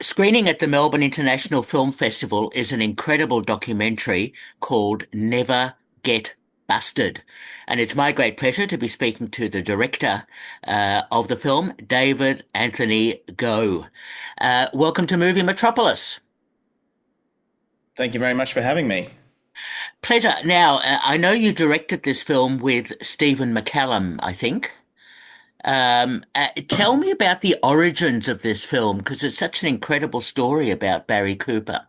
Screening at the Melbourne International Film Festival is an incredible documentary called Never Get Busted. And it's my great pleasure to be speaking to the director of the film, David Anthony Ngo. Welcome to Movie Metropolis. Thank you very much for having me. Pleasure. Now, I know you directed this film with Stephen McCallum, I think. Tell me about the origins of this film because it's such an incredible story about Barry Cooper.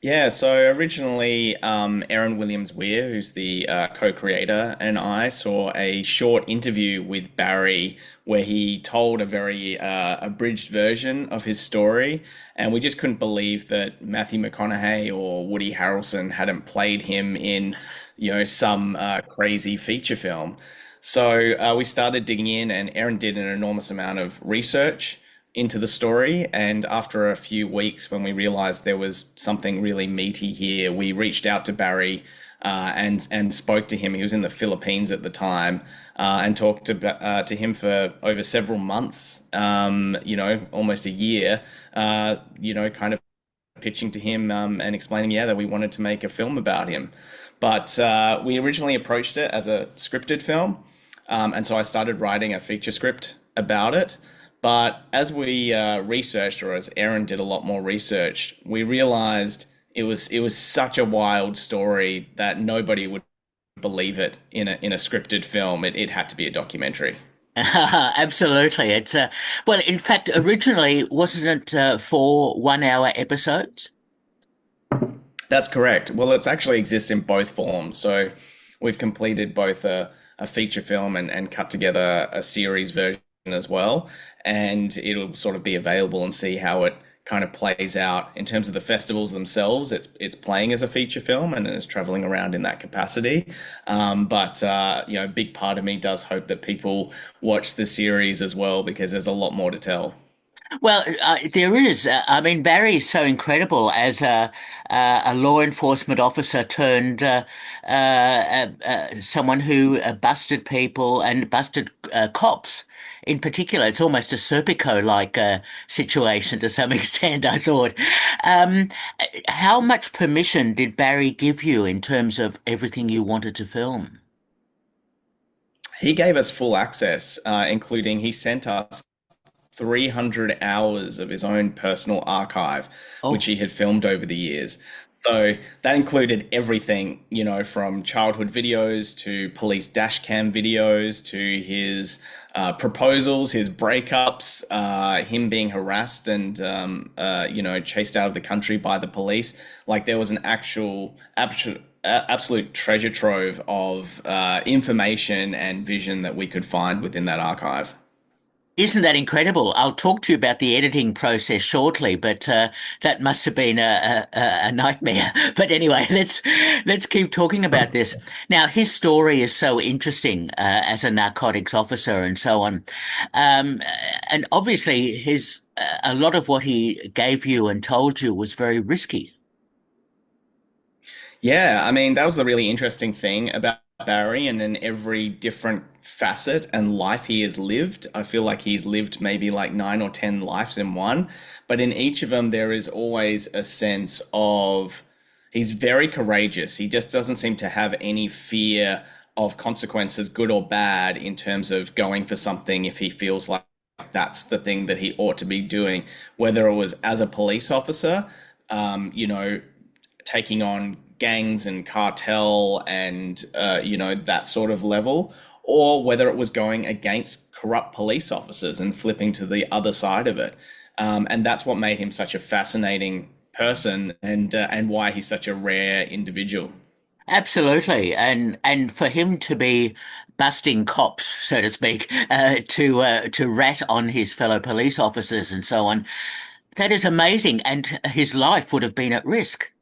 Yeah, so originally, Aaron Williams Weir, who's the co-creator, and I saw a short interview with Barry where he told a very abridged version of his story, and we just couldn't believe that Matthew McConaughey or Woody Harrelson hadn't played him in, some crazy feature film. So we started digging in, and Aaron did an enormous amount of research into the story. And after a few weeks, when we realized there was something really meaty here, we reached out to Barry and spoke to him. He was in the Philippines at the time, and talked to him for over several months. Almost a year. Kind of pitching to him and explaining, yeah, that we wanted to make a film about him. But we originally approached it as a scripted film, and so I started writing a feature script about it. But as we researched, or as Aaron did a lot more research, we realized it was such a wild story that nobody would believe it in a scripted film. It had to be a documentary. Absolutely. Well, in fact, originally, wasn't it 4 1 hour episodes? That's correct. Well, it's actually exists in both forms. So we've completed both a feature film and cut together a series version as well. And it'll sort of be available and see how it kind of plays out in terms of the festivals themselves. It's playing as a feature film and it's traveling around in that capacity. But a big part of me does hope that people watch the series as well because there's a lot more to tell. Well, there is. I mean, Barry is so incredible as a law enforcement officer turned someone who busted people and busted cops. In particular, it's almost a Serpico-like situation to some extent, I thought. Um, how much permission did Barry give you in terms of everything you wanted to film? He gave us full access, including he sent us 300 hours of his own personal archive, which Oh. he had filmed over the years. So that included everything, from childhood videos to police dash cam videos to his proposals, his breakups, him being harassed and, chased out of the country by the police. Like there was an absolute treasure trove of information and vision that we could find within that archive. Isn't that incredible? I'll talk to you about the editing process shortly, but that must have been a nightmare. But anyway, let's keep talking about this. Now, his story is so interesting as a narcotics officer and so on, um, and obviously his a lot of what he gave you and told you was very risky. Yeah, I mean, that was the really interesting thing about Barry, and in every different facet and life he has lived. I feel like he's lived maybe like 9 or 10 lives in one, but in each of them, there is always a sense of he's very courageous. He just doesn't seem to have any fear of consequences, good or bad, in terms of going for something if he feels like that's the thing that he ought to be doing, whether it was as a police officer, um, you know, taking on gangs and cartel and that sort of level, or whether it was going against corrupt police officers and flipping to the other side of it. And that's what made him such a fascinating person and why he's such a rare individual. Absolutely, and for him to be busting cops, so to speak, to rat on his fellow police officers and so on, that is amazing, and his life would have been at risk.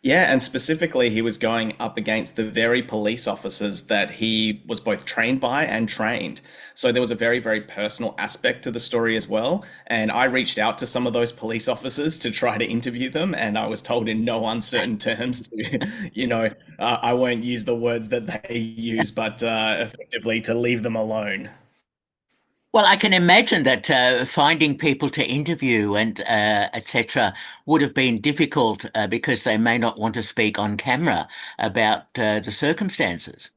Yeah, and specifically, he was going up against the very police officers that he was both trained by and trained. So there was a very, very personal aspect to the story as well. And I reached out to some of those police officers to try to interview them, and I was told in no uncertain terms to, I won't use the words that they use, but effectively to leave them alone. Well, I can imagine that finding people to interview and etc. would have been difficult because they may not want to speak on camera about the circumstances.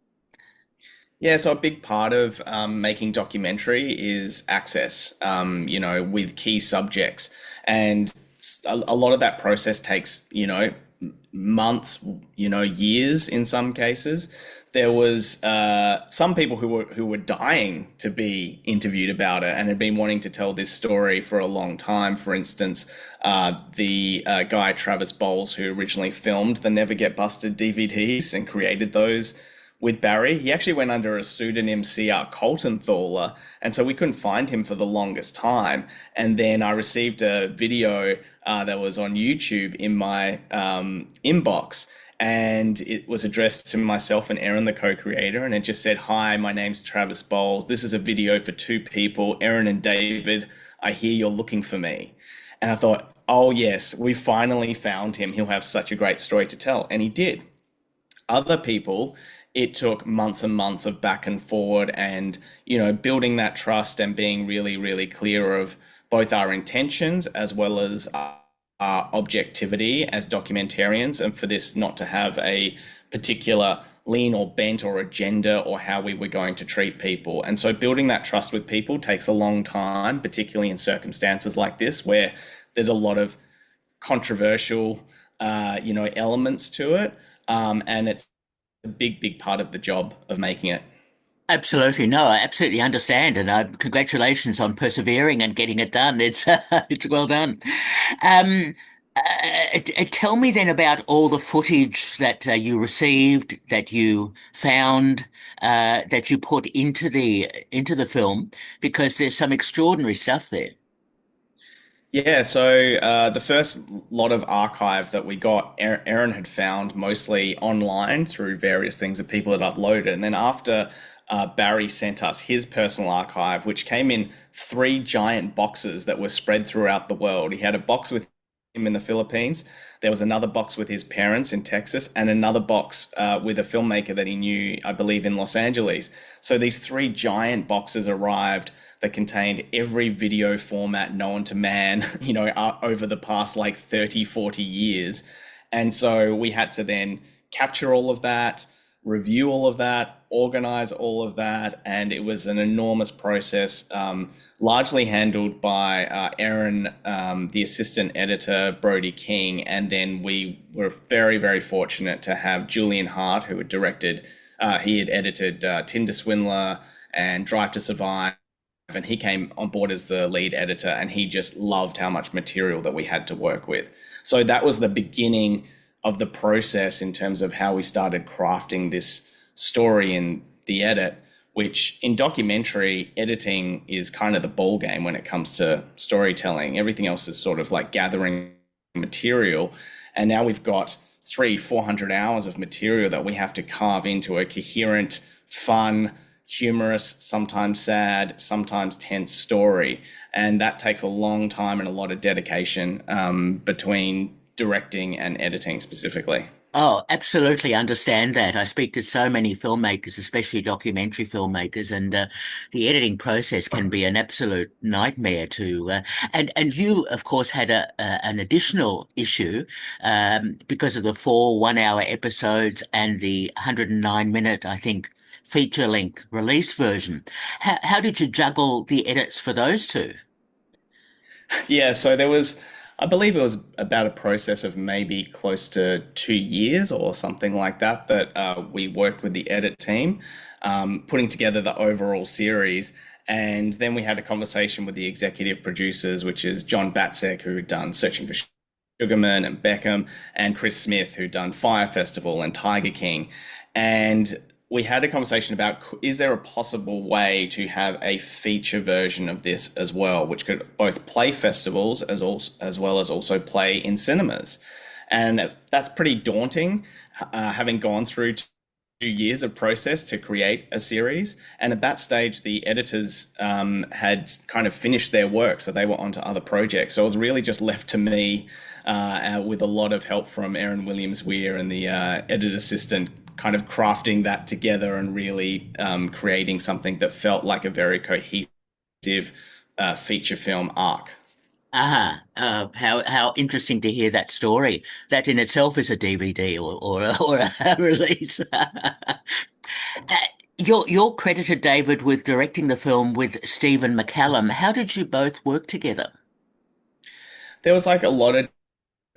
Yeah, so a big part of making documentary is access, with key subjects. And a lot of that process takes, months, years in some cases. There was some people who were dying to be interviewed about it and had been wanting to tell this story for a long time. For instance, the guy Travis Bowles, who originally filmed the Never Get Busted DVDs and created those with Barry. He actually went under a pseudonym C.R. Coltenthaler, and so we couldn't find him for the longest time. And then I received a video that was on YouTube in my inbox, and it was addressed to myself and Aaron, the co-creator, and it just said, "Hi, my name's Travis Bowles. This is a video for two people, Aaron and David. I hear you're looking for me." And I thought, oh yes, we finally found him. He'll have such a great story to tell, and he did. Other people, it took months and months of back and forward and, building that trust and being really, really clear of both our intentions as well as our objectivity as documentarians, and for this not to have a particular lean or bent or agenda or how we were going to treat people. And so building that trust with people takes a long time, particularly in circumstances like this where there's a lot of controversial, elements to it. And it's a big, big part of the job of making it. Absolutely. No, I absolutely understand. And congratulations on persevering and getting it done. It's it's well done. Um, Tell me then about all the footage that you received, that you found, that you put into the film, because there's some extraordinary stuff there. Yeah, so the first lot of archive that we got, Aaron had found mostly online through various things that people had uploaded. And then after Barry sent us his personal archive, which came in three giant boxes that were spread throughout the world. He had a box with him in the Philippines. There was another box with his parents in Texas, and another box with a filmmaker that he knew, I believe, in Los Angeles. So these three giant boxes arrived that contained every video format known to man, over the past like 30, 40 years. And so we had to then capture all of that, review all of that, organize all of that. And it was an enormous process, largely handled by Aaron, the assistant editor, Brody King. And then we were very, very fortunate to have Julian Hart, who had he had edited Tinder Swindler and Drive to Survive, and he came on board as the lead editor, and he just loved how much material that we had to work with. So that was the beginning of the process in terms of how we started crafting this story in the edit, which in documentary editing is kind of the ball game when it comes to storytelling. Everything else is sort of like gathering material, and now we've got 300-400 hours of material that we have to carve into a coherent, fun, humorous, sometimes sad, sometimes tense story. And that takes a long time and a lot of dedication between directing and editing specifically. Oh, absolutely understand that. I speak to so many filmmakers, especially documentary filmmakers, and the editing process can be an absolute nightmare to. And you, of course, had an additional issue because of the 4 1-hour episodes and the 109-minute, I think, feature length release version. How did you juggle the edits for those two? Yeah, so I believe it was about a process of maybe close to 2 years or something like that, that we worked with the edit team, putting together the overall series. And then we had a conversation with the executive producers, which is John Batsek, who had done Searching for Sugarman and Beckham, and Chris Smith, who'd done Fire Festival and Tiger King. And we had a conversation about, is there a possible way to have a feature version of this as well, which could both play festivals as well as also play in cinemas. And that's pretty daunting, having gone through 2 years of process to create a series. And at that stage, the editors had kind of finished their work, so they were onto other projects. So it was really just left to me, with a lot of help from Aaron Williams-Weir and the edit assistant, kind of crafting that together and really creating something that felt like a very cohesive feature film arc. Ah, how interesting to hear that story. That in itself is a DVD or a release. You're credited, David, with directing the film with Stephen McCallum. How did you both work together? There was like a lot of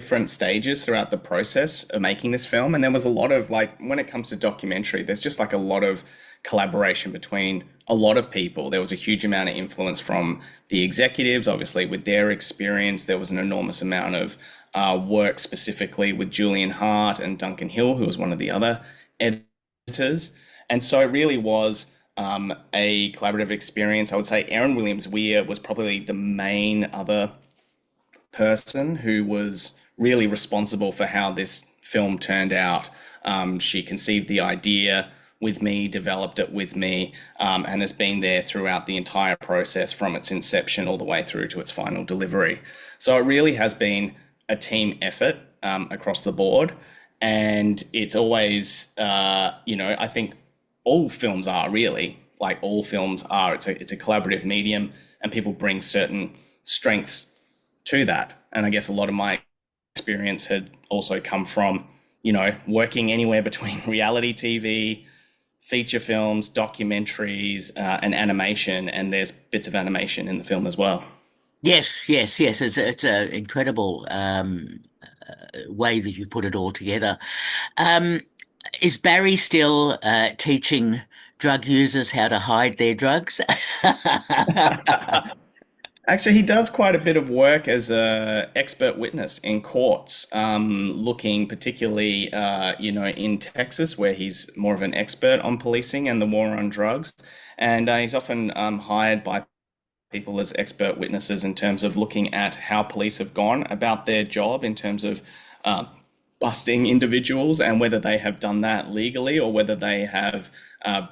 different stages throughout the process of making this film, and there was a lot of like when it comes to documentary, there's just like a lot of collaboration between a lot of people. There was a huge amount of influence from the executives, obviously with their experience. There was an enormous amount of work specifically with Julian Hart and Duncan Hill, who was one of the other editors, and so it really was a collaborative experience. I would say Erin Williams Weir was probably the main other person who was really responsible for how this film turned out. She conceived the idea with me, developed it with me, and has been there throughout the entire process from its inception all the way through to its final delivery. So it really has been a team effort across the board. And it's always, I think all films are really like all films are. It's a collaborative medium, and people bring certain strengths to that. And I guess a lot of my experience had also come from, working anywhere between reality TV, feature films, documentaries, and animation. And there's bits of animation in the film as well. Yes, yes, yes. It's an incredible way that you put it all together. Um, is Barry still teaching drug users how to hide their drugs? Actually, he does quite a bit of work as a expert witness in courts, looking particularly, in Texas, where he's more of an expert on policing and the war on drugs. And he's often hired by people as expert witnesses in terms of looking at how police have gone about their job in terms of uh, busting individuals and whether they have done that legally or whether they have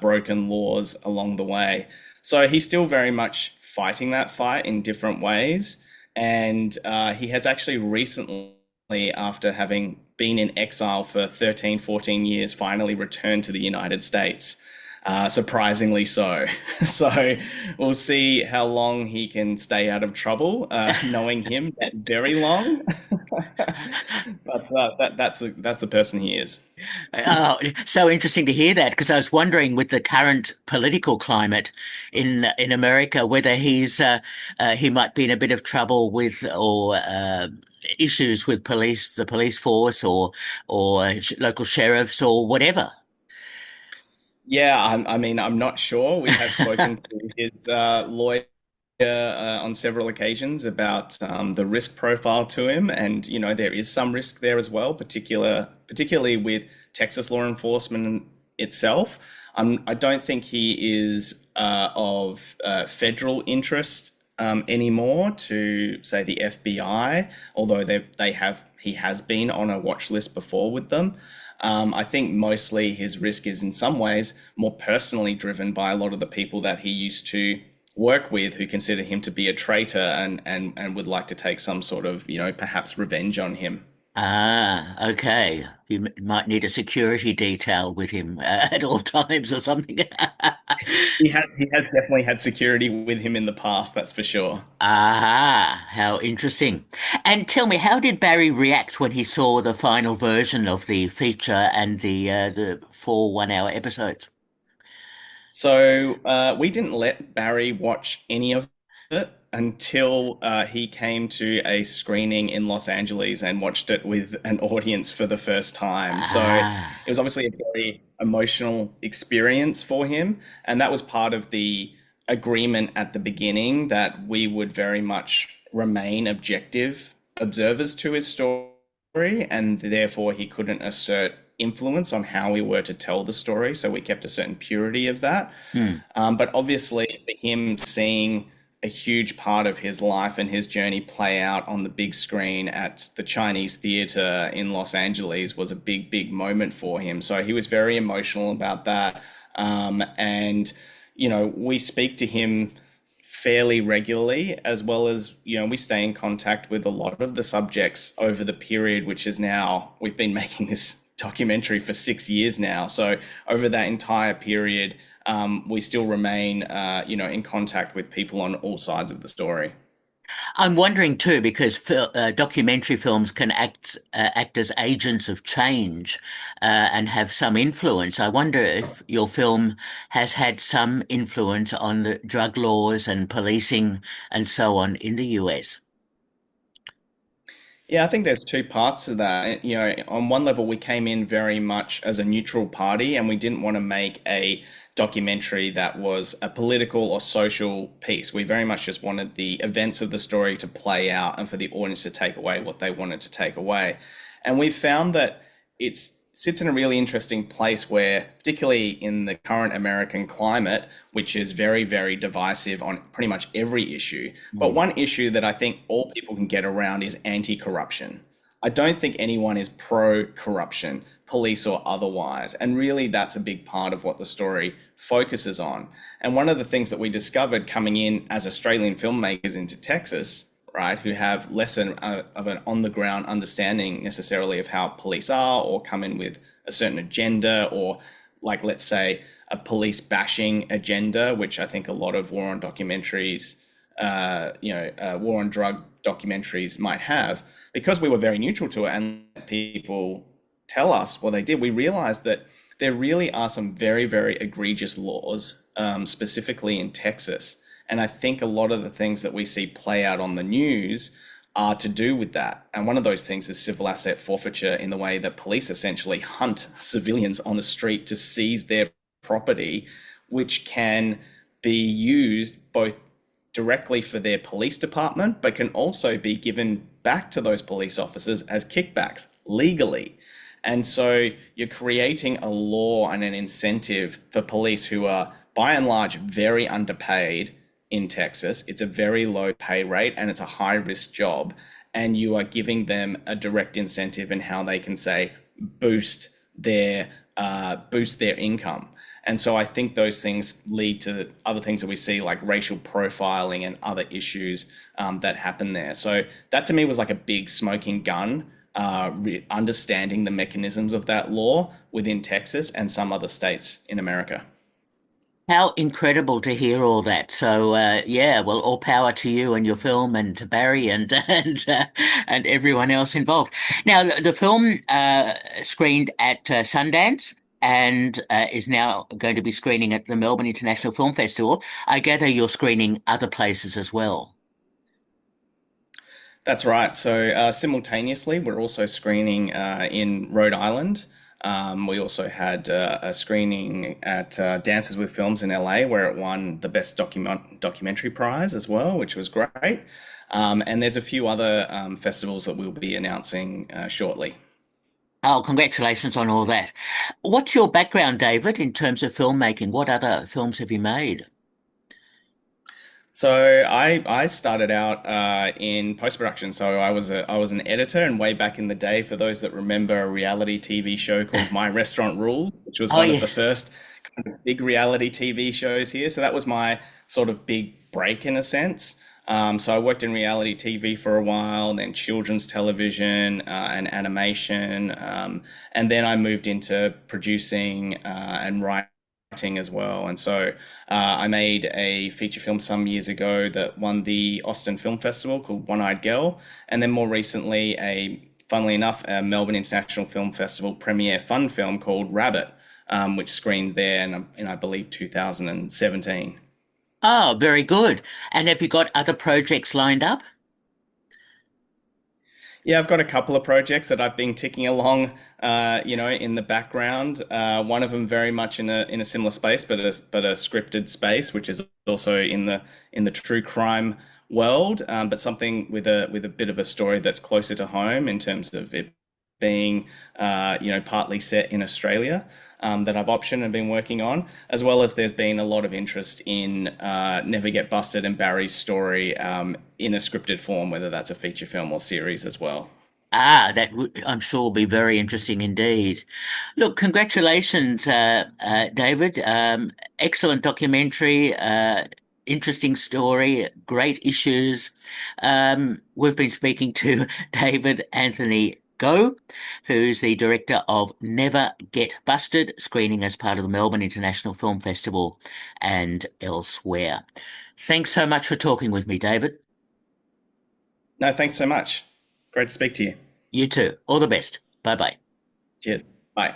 broken laws along the way. So he's still very much fighting that fight in different ways. And he has actually recently, after having been in exile for 13, 14 years, finally returned to the United States. Surprisingly so. So we'll see how long he can stay out of trouble, knowing him very long. But that's the person he is. Oh, so interesting to hear that because I was wondering with the current political climate in America whether he might be in a bit of trouble with or issues with the police force or local sheriffs or whatever. Yeah, I mean, I'm not sure. We have spoken to his lawyer on several occasions about the risk profile to him, and there is some risk there as well, particularly with Texas law enforcement itself. I don't think he is of federal interest anymore to say the FBI, although he has been on a watch list before with them. I think mostly his risk is in some ways more personally driven by a lot of the people that he used to work with who consider him to be a traitor and would like to take some sort of, perhaps revenge on him. Ah, okay. Might need a security detail with him at all times or something. He has definitely had security with him in the past, that's for sure. Ah, how interesting. And tell me, how did Barry react when he saw the final version of the feature and the 4 1-hour episodes? So we didn't let Barry watch any of it until he came to a screening in Los Angeles and watched it with an audience for the first time. So it Ah, was obviously a very emotional experience for him. And that was part of the agreement at the beginning that we would very much remain objective observers to his story, and therefore he couldn't assert influence on how we were to tell the story. So we kept a certain purity of that. hmm. But obviously, for him seeing a huge part of his life and his journey play out on the big screen at the Chinese theater in Los Angeles was a big, big moment for him. So he was very emotional about that. And, we speak to him fairly regularly, as well as, we stay in contact with a lot of the subjects over the period, which is now, we've been making this documentary for 6 years now. So over that entire period, we still remain, in contact with people on all sides of the story. I'm wondering too, because documentary films can act as agents of change and have some influence. I wonder if your film has had some influence on the drug laws and policing and so on in the US. Yeah, I think there's two parts to that. On one level, we came in very much as a neutral party, and we didn't want to make a documentary that was a political or social piece. We very much just wanted the events of the story to play out and for the audience to take away what they wanted to take away. And we found that it sits in a really interesting place where, particularly in the current American climate, which is very, very divisive on pretty much every issue. But Mm. one issue that I think all people can get around is anti-corruption. I don't think anyone is pro-corruption, police or otherwise. And really, that's a big part of what the story focuses on. And one of the things that we discovered coming in as Australian filmmakers into Texas, right, who have less of an on the ground understanding necessarily of how police are, or come in with a certain agenda, or like, let's say, a police bashing agenda, which I think a lot of war on documentaries, war on drug documentaries might have. Because we were very neutral to it and people tell us what they did, we realized that there really are some very, very egregious laws, specifically in Texas. And I think a lot of the things that we see play out on the news are to do with that. And one of those things is civil asset forfeiture, in the way that police essentially hunt civilians on the street to seize their property, which can be used both directly for their police department, but can also be given back to those police officers as kickbacks legally. And so you're creating a law and an incentive for police who are, by and large, very underpaid in Texas. It's a very low pay rate and it's a high risk job. And you are giving them a direct incentive in how they can, say, boost their income. And so I think those things lead to other things that we see, like racial profiling and other issues that happen there. So that to me was like a big smoking gun, understanding the mechanisms of that law within Texas and some other states in America. How incredible to hear all that. So, yeah, well, all power to you and your film and to Barry and and everyone else involved. Now, the film screened at Sundance and is now going to be screening at the Melbourne International Film Festival. I gather you're screening other places as well. That's right. So simultaneously, we're also screening in Rhode Island. We also had a screening at Dances with Films in LA, where it won the Best Documentary Prize as well, which was great. And there's a few other festivals that we'll be announcing shortly. Oh, congratulations on all that. What's your background, David, in terms of filmmaking? What other films have you made? So I started out in post production. So I was an editor, and way back in the day, for those that remember, a reality TV show called My Restaurant Rules, which was Oh, one of the yes. first kind of big reality TV shows here. So that was my sort of big break in a sense. So I worked in reality TV for a while, then children's television and animation, and then I moved into producing and writing as well. And so I made a feature film some years ago that won the Austin Film Festival called One Eyed Girl. And then more recently, funnily enough, a Melbourne International Film Festival premiere fun film called Rabbit, which screened there in I believe, 2017. Oh, very good. And have you got other projects lined up? Yeah, I've got a couple of projects that I've been ticking along, in the background. One of them very much in a similar space, but a scripted space, which is also in the true crime world, but something with a bit of a story that's closer to home in terms of it being, partly set in Australia. That I've optioned and been working on, as well as there's been a lot of interest in Never Get Busted and Barry's story in a scripted form, whether that's a feature film or series as well. Ah, I'm sure will be very interesting indeed. Look, congratulations, David. Excellent documentary, interesting story, great issues. We've been speaking to David Anthony Ngo, who's the director of Never Get Busted, screening as part of the Melbourne International Film Festival and elsewhere. Thanks so much for talking with me, David. No, thanks so much. Great to speak to you. You too. All the best. Bye bye. Cheers. Bye.